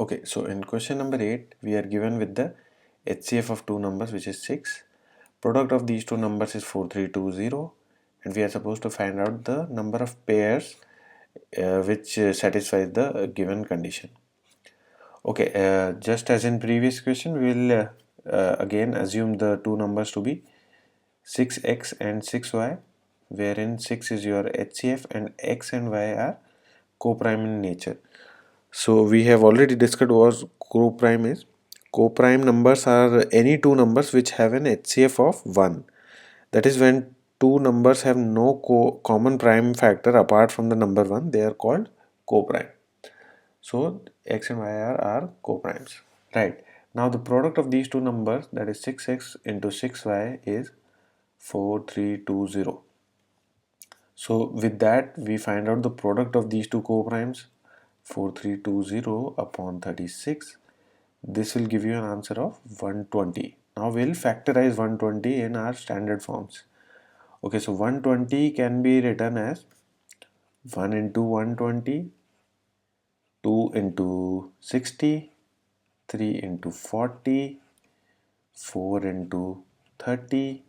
Okay, so in question number 8, we are given with the HCF of two numbers, which is 6. Product of these two numbers is 4320, and we are supposed to find out the number of pairs which satisfies the given condition. Okay, just as in previous question, we will again assume the two numbers to be 6x and 6y, wherein 6 is your HCF and x and y are co-prime in nature. So we have already discussed what co-prime is. Co-prime numbers are any two numbers which have an HCF of 1. That is, when two numbers have no common prime factor apart from the number 1, they are called co-prime. So x and y are co-primes. Right. Now the product of these two numbers, that is 6x into 6y, is 4320. So with that, we find out the product of these two co-primes, 4320 upon 36. This will give you an answer of 120. Now we'll factorize 120 in our standard forms. Okay, so 120 can be written as 1 into 120, 2 into 60, 3 into 40, 4 into 30,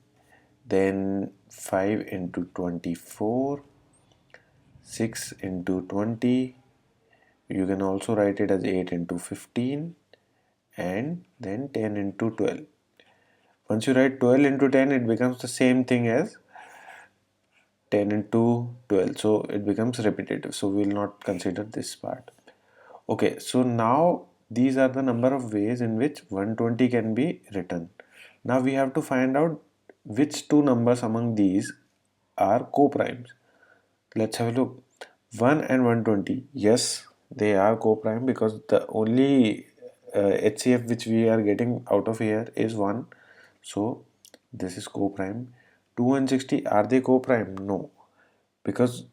then 5 into 24, 6 into 20. You can also write it as 8 into 15, and then 10 into 12. Once you write 12 into 10, it becomes the same thing as 10 into 12. So it becomes repetitive. So we will not consider this part. Okay, so now these are the number of ways in which 120 can be written. Now we have to find out which two numbers among these are co-primes. Let's have a look. 1 and 120. Yes, they are co-prime because the only HCF which we are getting out of here is 1. So this is co-prime. 2 and 60, are they co-prime? No, because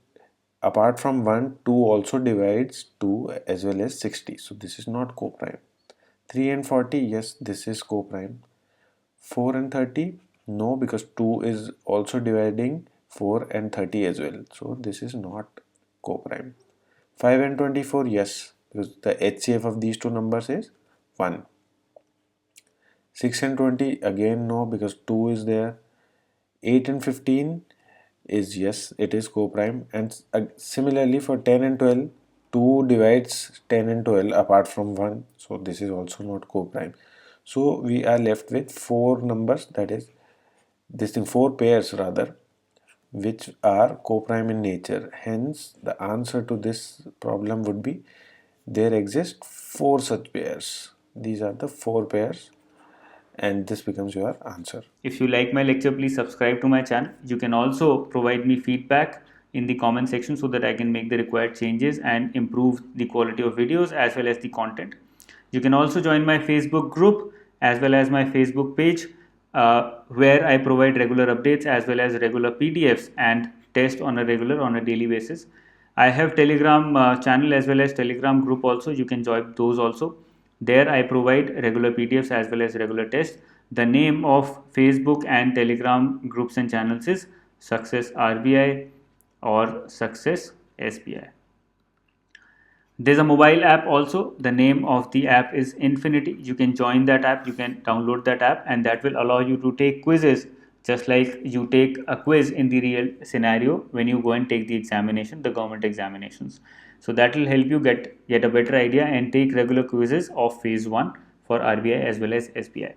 apart from 1, 2 also divides 2 as well as 60. So this is not co-prime. 3 and 40, yes, this is co-prime. 4 and 30, no, because 2 is also dividing 4 and 30 as well. So this is not co-prime. 5 and 24, yes, because the HCF of these two numbers is 1. 6 and 20, again no, because 2 is there. 8 and 15 is yes, it is co-prime. And similarly for 10 and 12, 2 divides 10 and 12 apart from 1. So this is also not co-prime. So we are left with 4 numbers, that is this thing, 4 pairs rather, which are co-prime in nature. Hence the answer to this problem would be there exist 4 such pairs. These are the 4 pairs, and this becomes your answer. If you like my lecture, please subscribe to my channel. You can also provide me feedback in the comment section so that I can make the required changes and improve the quality of videos as well as the content. You can also join my Facebook group as well as my Facebook page where I provide regular updates as well as regular PDFs and test on a daily basis. I have Telegram channel as well as Telegram group also. You can join those also. There I provide regular PDFs as well as regular tests. The name of Facebook and Telegram groups and channels is Success RBI or Success SBI. There's a mobile app also. The name of the app is Infinity. You can join that app, you can download that app, and that will allow you to take quizzes just like you take a quiz in the real scenario when you go and take the examination, the government examinations. So that will help you get a better idea and take regular quizzes of phase 1 for RBI as well as SBI.